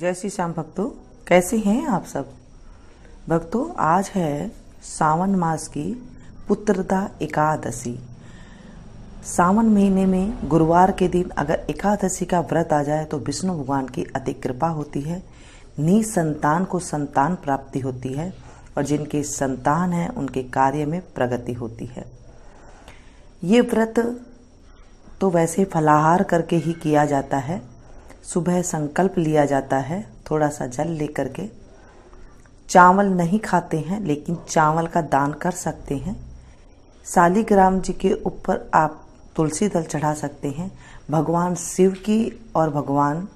जय श्री श्याम भक्तों, कैसे हैं आप सब। भक्तों, आज है सावन मास की पुत्रदा एकादशी। सावन महीने में गुरुवार के दिन अगर एकादशी का व्रत आ जाए तो विष्णु भगवान की अति कृपा होती है। निसंतान को संतान प्राप्ति होती है और जिनके संतान हैं उनके कार्य में प्रगति होती है। ये व्रत तो वैसे फलाहार करके ही किया जाता है। सुबह संकल्प लिया जाता है, थोड़ा सा जल लेकर के। चावल नहीं खाते हैं लेकिन चावल का दान कर सकते हैं। शालिग्राम जी के ऊपर आप तुलसी दल चढ़ा सकते हैं। भगवान शिव की और भगवान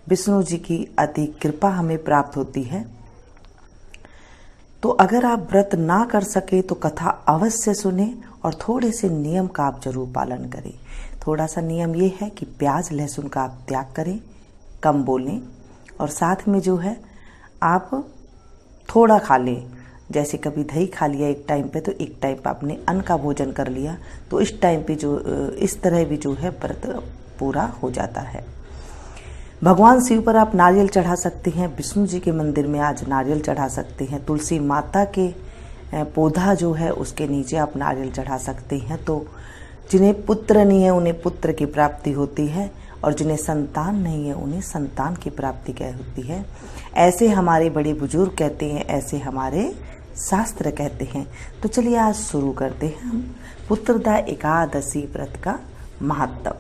विष्णु जी की अति कृपा हमें प्राप्त होती है। तो अगर आप व्रत ना कर सके तो कथा अवश्य सुने और थोड़े से नियम का आप जरूर पालन करें। थोड़ा सा नियम ये है कि प्याज लहसुन का आप त्याग करें, कम बोलें और साथ में जो है आप थोड़ा खा लें। जैसे कभी दही खा लिया एक टाइम पे तो एक टाइम पे आपने अन्न का भोजन कर लिया, तो इस टाइम पे जो इस तरह भी जो है व्रत पूरा हो जाता है। भगवान शिव पर आप नारियल चढ़ा सकते हैं। विष्णु जी के मंदिर में आज नारियल चढ़ा सकते हैं। तुलसी माता के पौधा जो है उसके नीचे आप नारियल चढ़ा सकते हैं। तो जिन्हें पुत्र नहीं है उन्हें पुत्र की प्राप्ति होती है और जिन्हें संतान नहीं है उन्हें संतान की प्राप्ति क्या होती है। ऐसे हमारे बड़े बुजुर्ग कहते हैं, ऐसे हमारे शास्त्र कहते हैं। तो चलिए आज शुरू करते हैं हम पुत्रदा एकादशी व्रत का महत्व।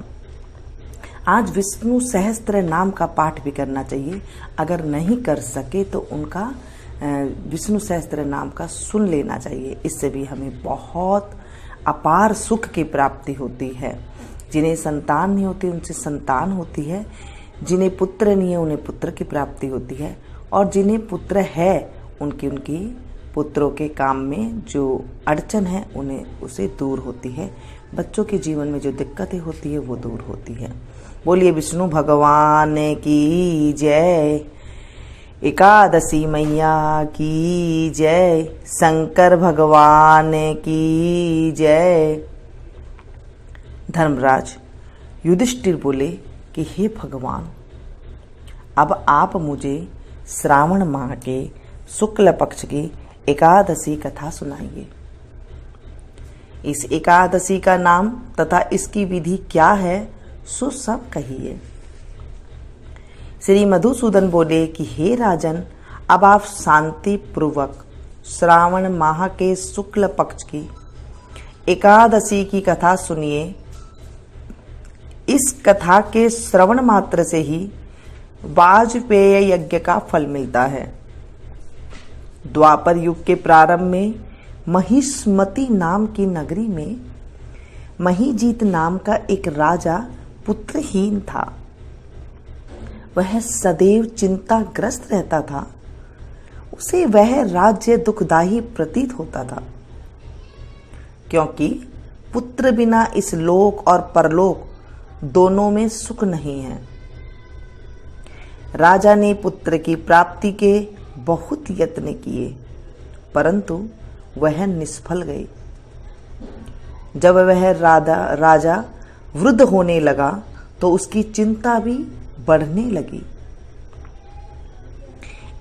आज विष्णु सहस्त्र नाम का पाठ भी करना चाहिए। अगर नहीं कर सके तो उनका विष्णु सहस्त्र नाम का सुन लेना चाहिए। इससे भी हमें बहुत अपार सुख की प्राप्ति होती है। जिन्हें संतान नहीं होती उनसे संतान होती है। जिन्हें पुत्र नहीं है उन्हें पुत्र की प्राप्ति होती है और जिन्हें पुत्र है उनकी पुत्रों के काम में जो अड़चन है उन्हें उसे दूर होती है। बच्चों के जीवन में जो दिक्कतें होती है वो दूर होती है। बोलिए विष्णु भगवान की जय, एकादशी मैया की जय, शंकर भगवान की जय। धर्मराज युधिष्ठिर बोले कि हे भगवान, अब आप मुझे श्रावण माह के शुक्ल पक्ष की एकादशी कथा सुनाइए। इस एकादशी का नाम तथा इसकी विधि क्या है सो सब कहिए। श्री मधुसूदन बोले कि हे राजन, अब आप शांति पूर्वक श्रावण माह के शुक्ल पक्ष की एकादशी की कथा सुनिए। इस कथा के श्रवण मात्र से ही वाजपेय यज्ञ का फल मिलता है। द्वापर युग के प्रारंभ में महिष्मति नाम की नगरी में महीजीत नाम का एक राजा पुत्रहीन था। वह सदैव चिंताग्रस्त रहता था। उसे वह राज्य दुखदायी प्रतीत होता था क्योंकि पुत्र बिना इस लोक और परलोक दोनों में सुख नहीं है। राजा ने पुत्र की प्राप्ति के बहुत यत्न किए परंतु वह निष्फल गए। जब वह राजा वृद्ध होने लगा तो उसकी चिंता भी बढ़ने लगी।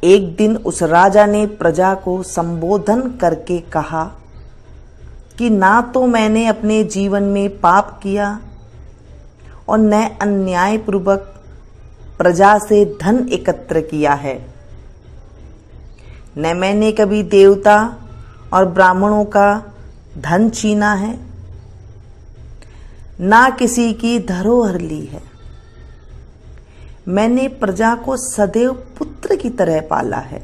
एक दिन उस राजा ने प्रजा को संबोधन करके कहा कि ना तो मैंने अपने जीवन में पाप किया और न अन्याय पूर्वक प्रजा से धन एकत्र किया है। न मैंने कभी देवता और ब्राह्मणों का धन छीना है, ना किसी की धरोहर ली है। मैंने प्रजा को सदैव पुत्र की तरह पाला है।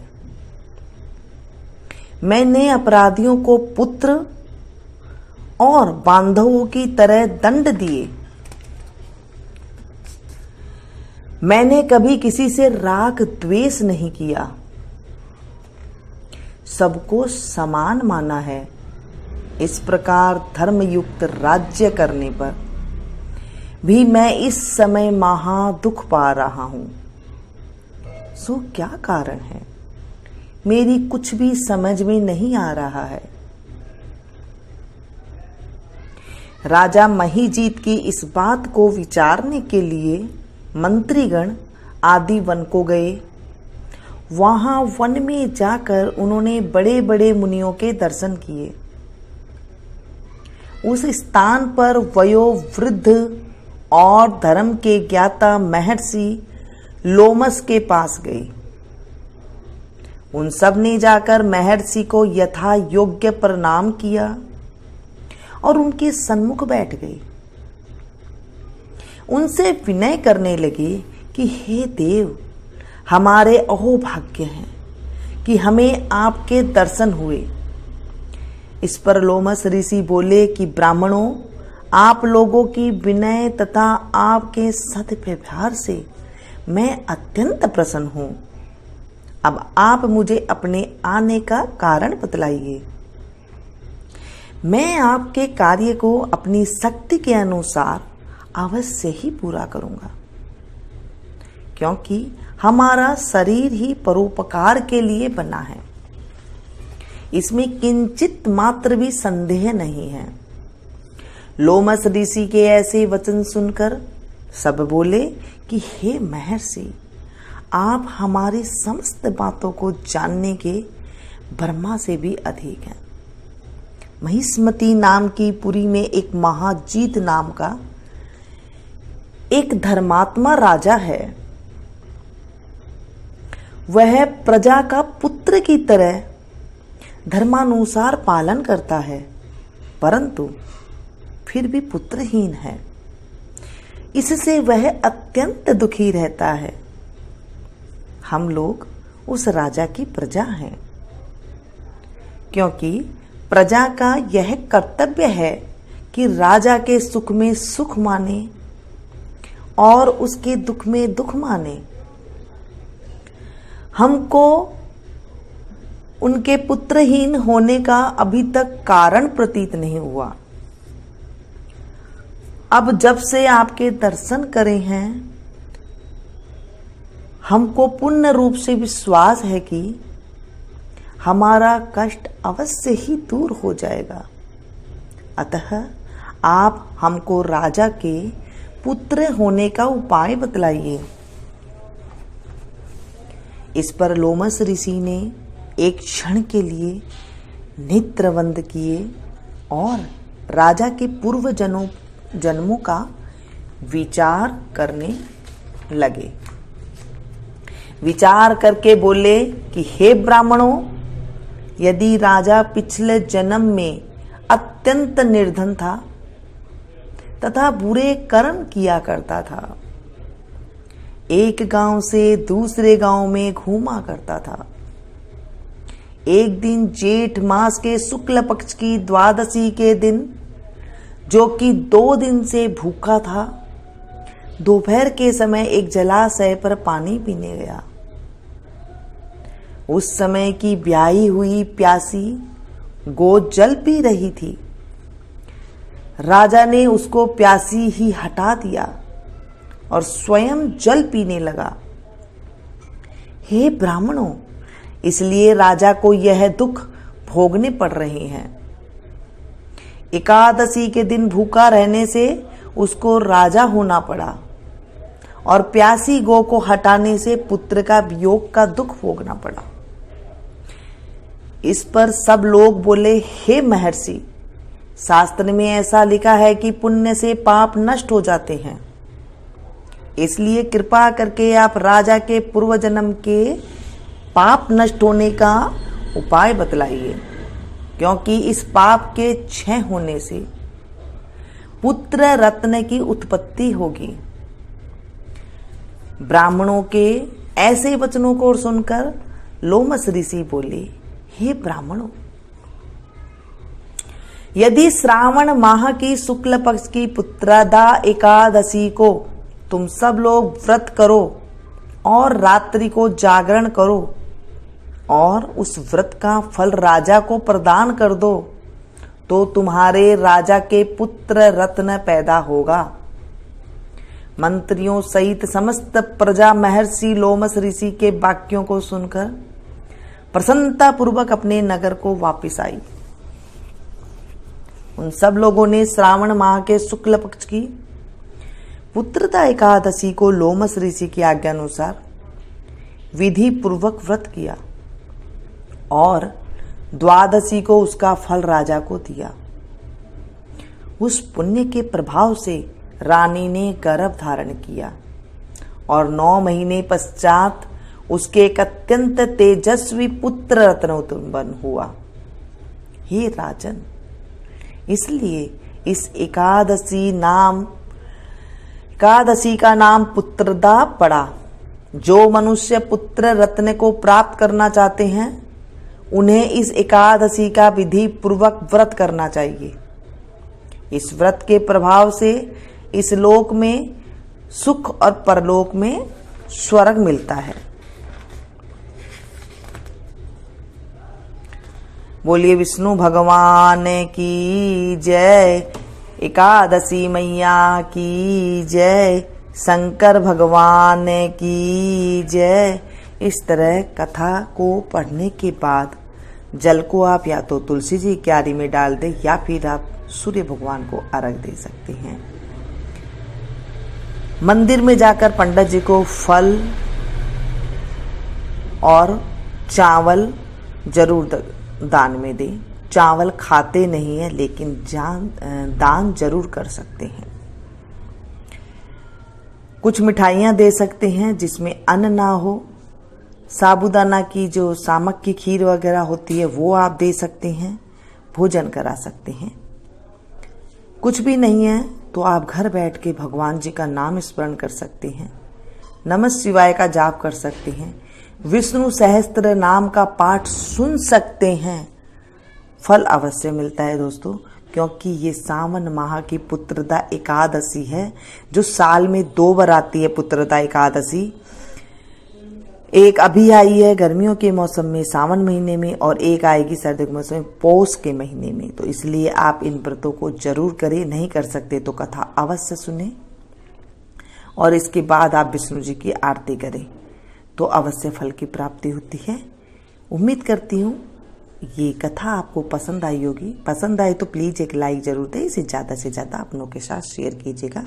मैंने अपराधियों को पुत्र और बांधवों की तरह दंड दिए। मैंने कभी किसी से राग द्वेष नहीं किया। सबको समान माना है। इस प्रकार धर्मयुक्त राज्य करने पर भी मैं इस समय महा दुख पा रहा हूं। सो क्या कारण है, मेरी कुछ भी समझ में नहीं आ रहा है। राजा महीजीत की इस बात को विचारने के लिए मंत्रीगण आदि वन को गए वहां वन में जाकर उन्होंने बड़े बड़े मुनियों के दर्शन किए। उस स्थान पर वयोवृद्ध और धर्म के ज्ञाता महर्षि लोमस के पास गई। उन सब ने जाकर महर्षि को यथा योग्य प्रणाम किया और उनके सन्मुख बैठ गई। उनसे विनय करने लगे कि हे देव, हमारे अहोभाग्य हैं कि हमें आपके दर्शन हुए। इस पर लोमस ऋषि बोले कि ब्राह्मणों, आप लोगों की विनय तथा आपके सद्व्यवहार से मैं अत्यंत प्रसन्न हूं। अब आप मुझे अपने आने का कारण बतलाइए। मैं आपके कार्य को अपनी शक्ति के अनुसार अवश्य ही पूरा करूंगा, क्योंकि हमारा शरीर ही परोपकार के लिए बना है। इसमें किंचित मात्र भी संदेह नहीं है। लोमस ऋषि के ऐसे वचन सुनकर सब बोले कि हे महर्षि, आप हमारी समस्त बातों को जानने के ब्रह्मा से भी अधिक हैं। महिष्मती नाम की पुरी में एक महाजीत नाम का एक धर्मात्मा राजा है। वह प्रजा का पुत्र की तरह धर्मानुसार पालन करता है, परंतु फिर भी पुत्रहीन है। इससे वह अत्यंत दुखी रहता है। हम लोग उस राजा की प्रजा हैं, क्योंकि प्रजा का यह कर्तव्य है कि राजा के सुख में सुख माने और उसके दुख में दुख माने। हमको उनके पुत्रहीन होने का अभी तक कारण प्रतीत नहीं हुआ। अब जब से आपके दर्शन करे हैं, हमको पूर्ण रूप से विश्वास है कि हमारा कष्ट अवश्य ही दूर हो जाएगा। अतः आप हमको राजा के पुत्र होने का उपाय बतलाइए। इस पर लोमस ऋषि ने एक क्षण के लिए नेत्र बंद किए और राजा के पूर्व जन्मों का विचार करने लगे। विचार करके बोले कि हे ब्राह्मणों, यदि राजा पिछले जन्म में अत्यंत निर्धन था तथा बुरे कर्म किया करता था, एक गांव से दूसरे गांव में घूमा करता था, एक दिन जेठ मास के शुक्ल पक्ष की द्वादशी के दिन, जो कि 2 दिन से भूखा था, दोपहर के समय एक जलाशय पर पानी पीने गया। उस समय की ब्याही हुई प्यासी गो जल पी रही थी। राजा ने उसको प्यासी ही हटा दिया और स्वयं जल पीने लगा। हे ब्राह्मणों, इसलिए राजा को यह दुख भोगने पड़ रहे हैं। एकादशी के दिन भूखा रहने से उसको राजा होना पड़ा और प्यासी गो को हटाने से पुत्र का वियोग का दुख भोगना पड़ा। इस पर सब लोग बोले, हे महर्षि, शास्त्र में ऐसा लिखा है कि पुण्य से पाप नष्ट हो जाते हैं। इसलिए कृपा करके आप राजा के पूर्व जन्म के पाप नष्ट होने का उपाय बतलाइए, क्योंकि इस पाप के क्षय होने से पुत्र रत्न की उत्पत्ति होगी। ब्राह्मणों के ऐसे वचनों को सुनकर लोमस ऋषि बोले, हे ब्राह्मणों, यदि श्रावण माह की शुक्ल पक्ष की पुत्रदा एकादशी को तुम सब लोग व्रत करो और रात्रि को जागरण करो और उस व्रत का फल राजा को प्रदान कर दो, तो तुम्हारे राजा के पुत्र रत्न पैदा होगा। मंत्रियों सहित समस्त प्रजा महर्षि लोमस ऋषि के वाक्यों को सुनकर प्रसन्नता पूर्वक अपने नगर को वापस आई। उन सब लोगों ने श्रावण माह के शुक्ल पक्ष की पुत्रदा एकादशी को लोमस ऋषि की आज्ञा अनुसार विधि पूर्वक व्रत किया और द्वादशी को उसका फल राजा को दिया। उस पुण्य के प्रभाव से रानी ने गर्भ धारण किया और 9 महीने पश्चात उसके एक अत्यंत तेजस्वी पुत्र रत्न उत्पन्न हुआ। हे राजन, इसलिए इस एकादशी का नाम पुत्रदा पड़ा। जो मनुष्य पुत्र रत्न को प्राप्त करना चाहते हैं उन्हें इस एकादशी का विधि पूर्वक व्रत करना चाहिए। इस व्रत के प्रभाव से इस लोक में सुख और परलोक में स्वर्ग मिलता है। बोलिए विष्णु भगवान की जय, एकादशी मैया की जय, शंकर भगवान की जय। इस तरह कथा को पढ़ने के बाद जल को आप या तो तुलसी जी की क्यारी में डाल दें या फिर आप सूर्य भगवान को अर्घ दे सकते हैं। मंदिर में जाकर पंडित जी को फल और चावल जरूर दान में दें। चावल खाते नहीं है लेकिन दान जरूर कर सकते हैं। कुछ मिठाइयाँ दे सकते हैं जिसमें अन्न ना हो। साबूदाना की जो सामक की खीर वगैरह होती है वो आप दे सकते हैं, भोजन करा सकते हैं। कुछ भी नहीं है तो आप घर बैठ के भगवान जी का नाम स्मरण कर सकते हैं, नमः शिवाय का जाप कर सकते हैं, विष्णु सहस्त्र नाम का पाठ सुन सकते हैं। फल अवश्य मिलता है दोस्तों, क्योंकि ये सावन माह की पुत्रदा एकादशी है जो साल में 2 बार आती है। पुत्रदा एकादशी एक अभी आई है गर्मियों के मौसम में सावन महीने में और एक आएगी सर्दियों के मौसम में पौष के महीने में। तो इसलिए आप इन व्रतों को जरूर करें, नहीं कर सकते तो कथा अवश्य सुने और इसके बाद आप विष्णु जी की आरती करें तो अवश्य फल की प्राप्ति होती है। उम्मीद करती हूँ ये कथा आपको पसंद आई होगी। पसंद आए तो प्लीज़ एक लाइक जरूर दें, इसे ज़्यादा से ज़्यादा अपनों के साथ शेयर कीजिएगा,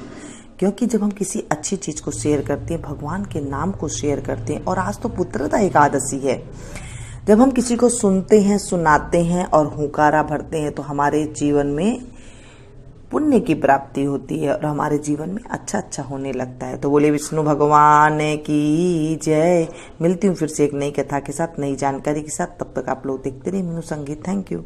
क्योंकि जब हम किसी अच्छी चीज़ को शेयर करते हैं, भगवान के नाम को शेयर करते हैं, और आज तो पुत्रदा एकादशी है, जब हम किसी को सुनते हैं, सुनाते हैं और हुंकारा भरते हैं तो हमारे जीवन में पुण्य की प्राप्ति होती है और हमारे जीवन में अच्छा होने लगता है। तो बोले विष्णु भगवान की जय। मिलती हूँ फिर से एक नई कथा के साथ, नई जानकारी के साथ। तब तक आप लोग देखते रहिए मीनू संगीत। Thank you.